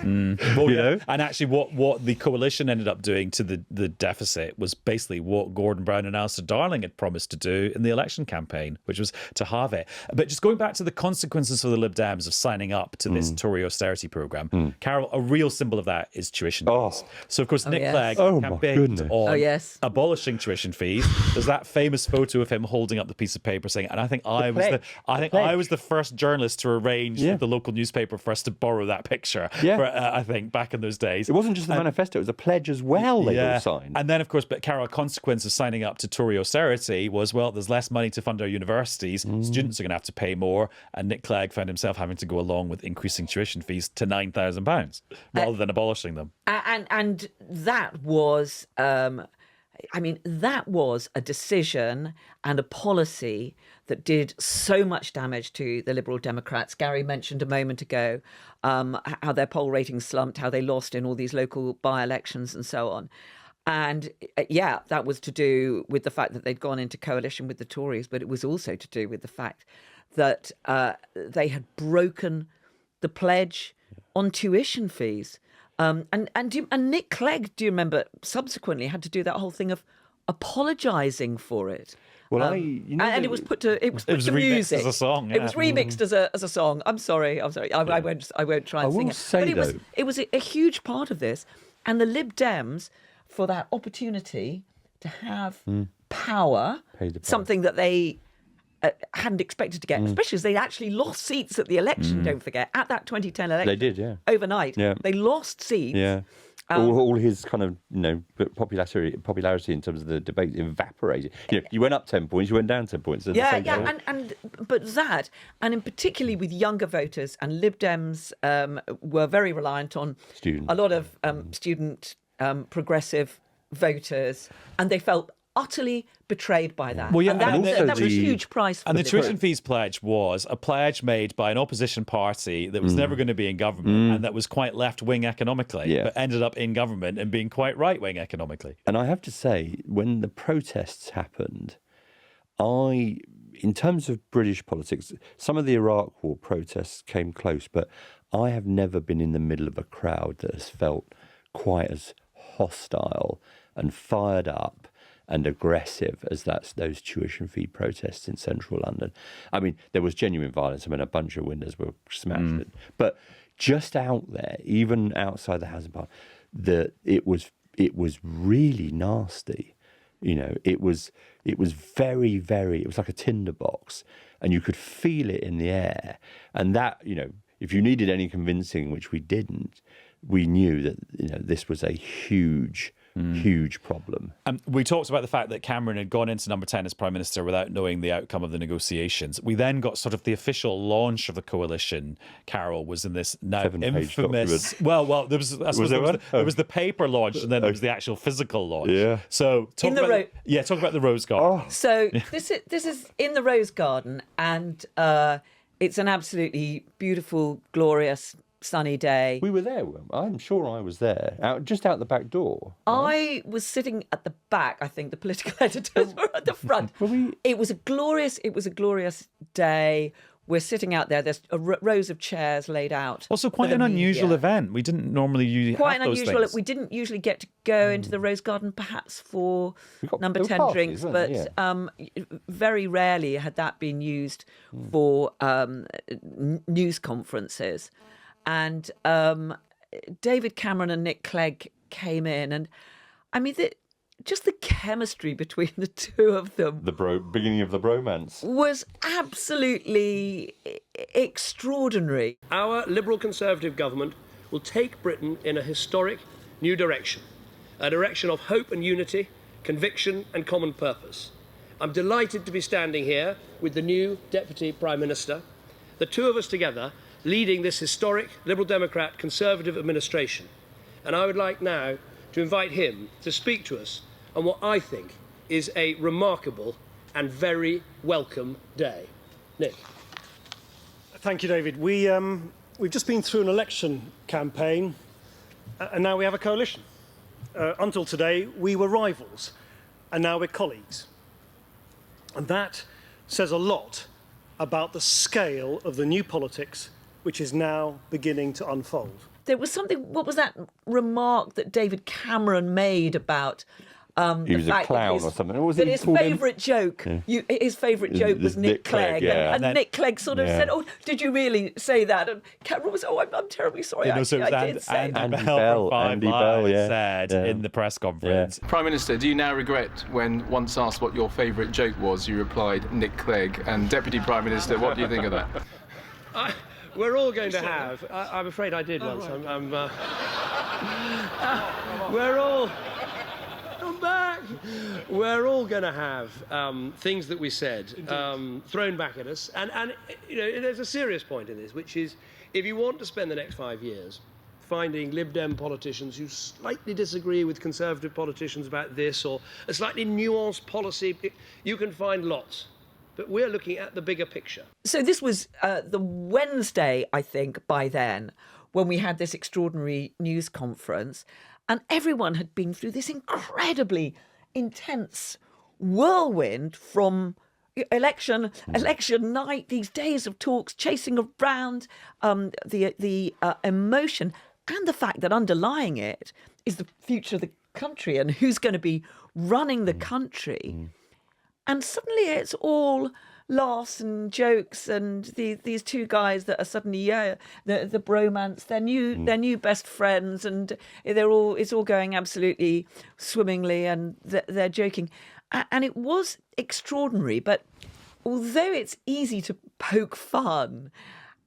Well, You yeah. know? And actually, what the coalition ended up doing to the deficit was basically what Gordon Brown and Alistair Darling had promised to do in the election campaign, which was to halve it. But just going back to the consequences for the Lib Dems of signing up to this Tory austerity programme, Carole, a real symbol of that is tuition fees. So, of course, Nick yes. Clegg Oh, my campaigned goodness. on yes. abolishing tuition fees. There's that famous photo of him holding up the piece of paper saying, and I think I was the first journalist to arrange with the local newspaper for us to borrow that picture. Yeah. For, I think back in those days. It wasn't just the manifesto, it was a pledge as well they all signed. And then, of course, but Carole, a consequence of signing up to Tory austerity was, well, there's less money to fund our universities. Students are going to have to pay more. And Nick Clegg found himself having to go along with increasing tuition fees to £9,000 rather than abolishing them. And that was, that was a decision and a policy that did so much damage to the Liberal Democrats. Gary mentioned a moment ago how their poll ratings slumped, how they lost in all these local by-elections and so on. And that was to do with the fact that they'd gone into coalition with the Tories, but it was also to do with the fact that they had broken the pledge on tuition fees. And Nick Clegg, do you remember, subsequently had to do that whole thing of apologising for it. Well, and it was put to remixed music as a song. It was remixed as a song. I'm sorry. I won't try and sing it. But it was a huge part of this, and the Lib Dems, for that opportunity to have power, something that they hadn't expected to get, especially as they actually lost seats at the election. Don't forget, at that 2010 election, they did, yeah, overnight. Yeah. They lost seats. Yeah. All his kind of popularity in terms of the debate evaporated. You went up 10 points, you went down 10 points. But that, and in particularly with younger voters, and Lib Dems were very reliant on a lot of student progressive voters, and they felt utterly betrayed by that. Well, yeah, and that was a huge price for And the Liberals. tuition fees pledge was a pledge made by an opposition party that was never going to be in government and that was quite left-wing economically, but ended up in government and being quite right-wing economically. And I have to say, when the protests happened, in terms of British politics, some of the Iraq War protests came close, but I have never been in the middle of a crowd that has felt quite as hostile and fired up and aggressive as those tuition fee protests in central London. I mean, there was genuine violence. I mean, a bunch of windows were smashed. But just out there, even outside the Housing Parliament, it was really nasty. It was very, very. It was like a tinderbox, and you could feel it in the air. And that, if you needed any convincing, which we didn't, we knew that this was a huge problem. We talked about the fact that Cameron had gone into number 10 as Prime Minister without knowing the outcome of the negotiations. We then got sort of the official launch of the coalition. Carole was in this now 7-page infamous. document. Well, there was the paper launch, and then there was the actual physical launch. Yeah. So talk about the Rose Garden. So this is in the Rose Garden, and it's an absolutely beautiful, glorious, sunny day. We were there. I'm sure I was there, just out the back door. I was sitting at the back. I think the political editors were at the front. It was a glorious day. We're sitting out there. There's rows of chairs laid out. Also, quite an unusual event. We didn't normally have those things. We didn't usually get to go into the Rose Garden, perhaps for number 10 parties, drinks, but very rarely had that been used for news conferences. And David Cameron and Nick Clegg came in, and I mean, just the chemistry between the two of them, the beginning of the bromance, was absolutely extraordinary. Our Liberal Conservative government will take Britain in a historic new direction, a direction of hope and unity, conviction and common purpose. I'm delighted to be standing here with the new Deputy Prime Minister, the two of us together, leading this historic Liberal Democrat Conservative administration. And I would like now to invite him to speak to us on what I think is a remarkable and very welcome day. Nick. Thank you, David. We've just been through an election campaign, and now we have a coalition. Until today, we were rivals, and now we're colleagues. And that says a lot about the scale of the new politics which is now beginning to unfold. there was something. What was that remark that David Cameron made about? He was a clown or something. What was that he his called him? favourite joke, his favourite joke was Nick Clegg, yeah. and Nick Clegg sort of said, "Oh, did you really say that?" And Cameron was, "Oh, I'm terribly sorry. So it was I did say that." Andy Bell from Andy Five Bell, Live said in the press conference. Prime Minister, do you now regret when once asked what your favourite joke was, you replied Nick Clegg? And Deputy Prime Minister, what do you think of that? We're all going to have. I'm afraid I did once. Right. We're all. I'm back. We're all going to have things that we said thrown back at us, and there's a serious point in this, which is if you want to spend the next 5 years finding Lib Dem politicians who slightly disagree with Conservative politicians about this or a slightly nuanced policy, you can find lots. But we're looking at the bigger picture. So this was the Wednesday, I think, by then, when we had this extraordinary news conference, and everyone had been through this incredibly intense whirlwind from election night, these days of talks, chasing around the emotion, and the fact that underlying it is the future of the country and who's going to be running the country. And suddenly it's all laughs and jokes and these two guys that are suddenly the bromance, they're new best friends, and it's all going absolutely swimmingly, and they're joking, and it was extraordinary. But although it's easy to poke fun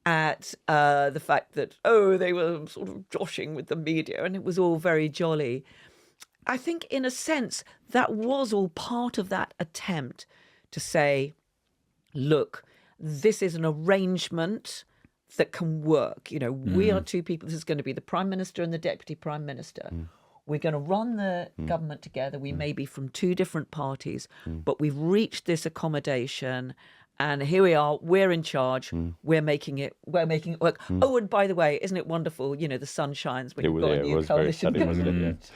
at the fact that they were sort of joshing with the media and it was all very jolly, I think in a sense that was all part of that attempt to say, look, this is an arrangement that can work. We are two people. This is going to be the Prime Minister and the Deputy Prime Minister. We're going to run the government together. We may be from two different parties, but we've reached this accommodation. And here we are, we're in charge, we're making it work. Oh, and by the way, isn't it wonderful? The sun shines when you've got a new coalition government.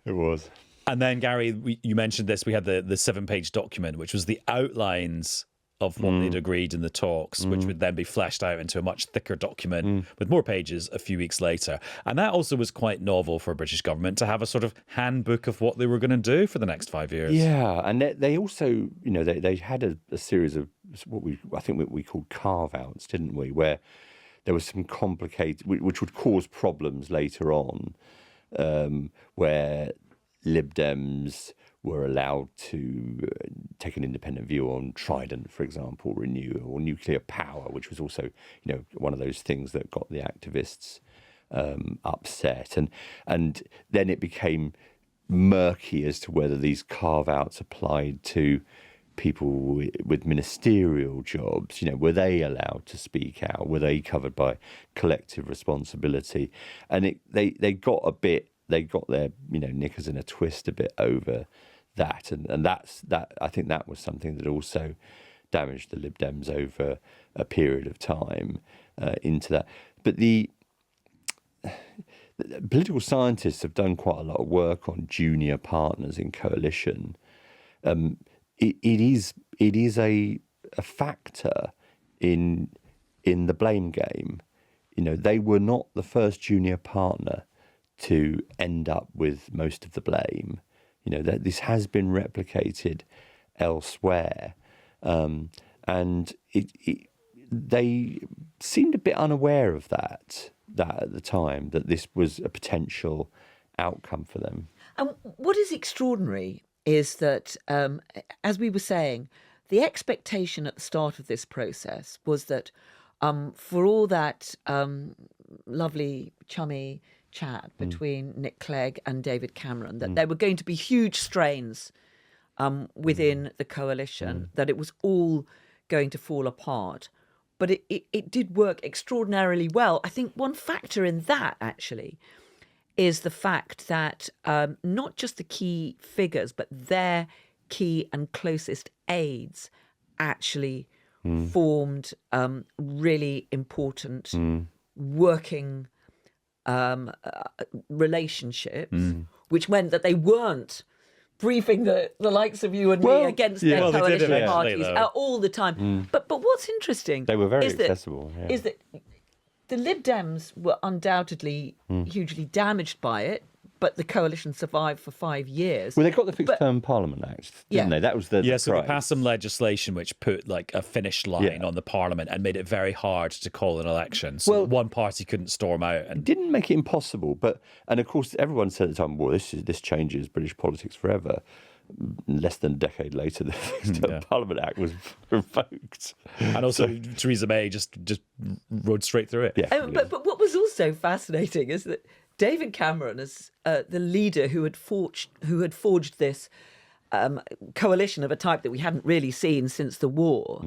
It was. And then, Gary, you mentioned this. We had the 7-page document, which was the outlines of what they'd agreed in the talks, which would then be fleshed out into a much thicker document with more pages a few weeks later. And that also was quite novel for a British government to have a sort of handbook of what they were going to do for the next 5 years. Yeah, and they also, they had a series of what we called carve-outs, didn't we, where there was some complicated, which would cause problems later on, where Lib Dems were allowed to take an independent view on Trident, for example, Renew, or nuclear power, which was also, one of those things that got the activists upset. And then it became murky as to whether these carve-outs applied to people with ministerial jobs. Were they allowed to speak out? Were they covered by collective responsibility? And they got their knickers in a twist a bit over that, and that I think that was something that also damaged the Lib Dems over a period of time into that. But the political scientists have done quite a lot of work on junior partners in coalition. It is a factor in the blame game. They were not the first junior partner to end up with most of the blame. That this has been replicated elsewhere, and they seemed a bit unaware of that at the time, that this was a potential outcome for them. And what is extraordinary is that, as we were saying, the expectation at the start of this process was that for all that lovely, chummy chat between Nick Clegg and David Cameron, that there were going to be huge strains within the coalition, that it was all going to fall apart. But it did work extraordinarily well. I think one factor in that, actually, is the fact that not just the key figures, but their key and closest aides actually formed really important working relationships, which meant that they weren't briefing the likes of you and me against their coalition parties all the time. But what's interesting, they were very accessible. Is that the Lib Dems were undoubtedly hugely damaged by it, but the coalition survived for 5 years. Well, they got the Fixed Term Parliament Act, didn't they? That was the Yeah, so they prize. passed some legislation which put like a finish line on the Parliament and made it very hard to call an election. So Well, one party couldn't storm out. And Didn't make it impossible, and of course everyone said at the time, well, this changes British politics forever. Less than a decade later, the Fixed Term Parliament Act was revoked. And also Theresa May just rode straight through it. Yeah, But what was also fascinating is that David Cameron, as the leader who had forged this coalition of a type that we hadn't really seen since the war,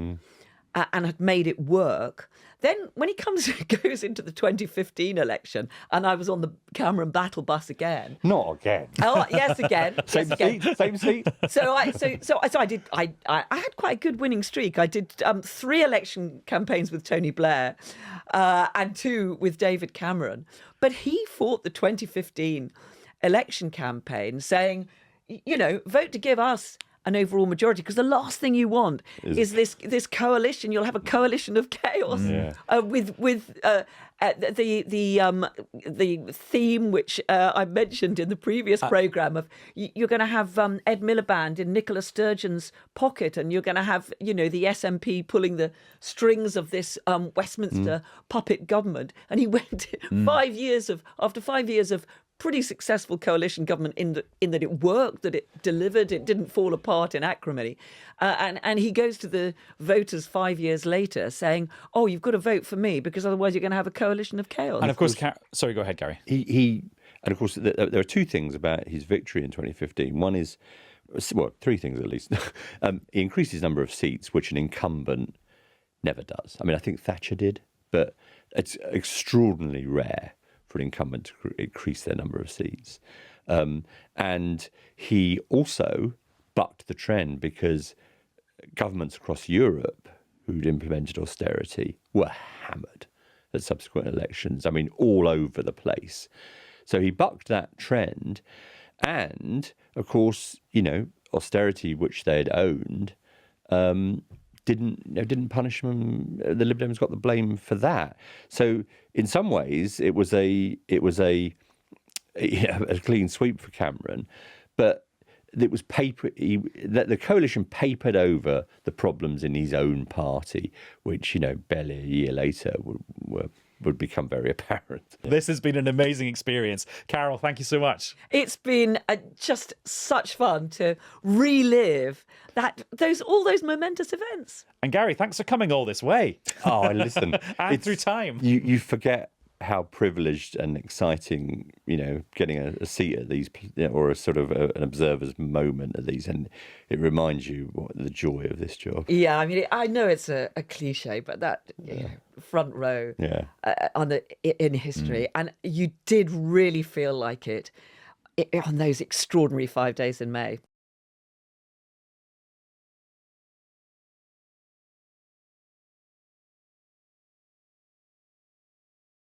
and had made it work. Then when he goes into the 2015 election, and I was on the Cameron battle bus again. Not again. Oh yes, again. Same seat. So I had quite a good winning streak. I did 3 election campaigns with Tony Blair, and 2 with David Cameron. But he fought the 2015 election campaign, saying, vote to give us an overall majority, because the last thing you want is this coalition. You'll have a coalition of chaos with the theme which I mentioned in the previous programme of you're going to have Ed Miliband in Nicola Sturgeon's pocket, and you're going to have the SNP pulling the strings of this Westminster puppet government. And he went 5 years after 5 years of pretty successful coalition government in that it worked, that it delivered, it didn't fall apart in acrimony. And he goes to the voters 5 years later saying, oh, you've got to vote for me because otherwise you're going to have a coalition of chaos. And of course, sorry, go ahead, Gary. And of course, there are 2 things about his victory in 2015. One is, 3 things at least. He increased his number of seats, which an incumbent never does. I mean, I think Thatcher did, but it's extraordinarily rare for an incumbent to increase their number of seats. And he also bucked the trend because governments across Europe who'd implemented austerity were hammered at subsequent elections. I mean, all over the place. So he bucked that trend. And, of course, austerity, which they'd owned, didn't punish them. The Lib Dems got the blame for that. So in some ways, it was a clean sweep for Cameron, but it was the coalition papered over the problems in his own party, which barely a year later would become very apparent. This has been an amazing experience. Carole, thank you so much. It's been just such fun to relive all those momentous events. And Gary, thanks for coming all this way. Oh, listen. And through time. You forget how privileged and exciting, getting a seat at these, or a sort of an observer's moment at these, and it reminds you the joy of this job. Yeah, I mean, I know it's a cliche, but that front row in history, and you did really feel like it on those extraordinary 5 days in May.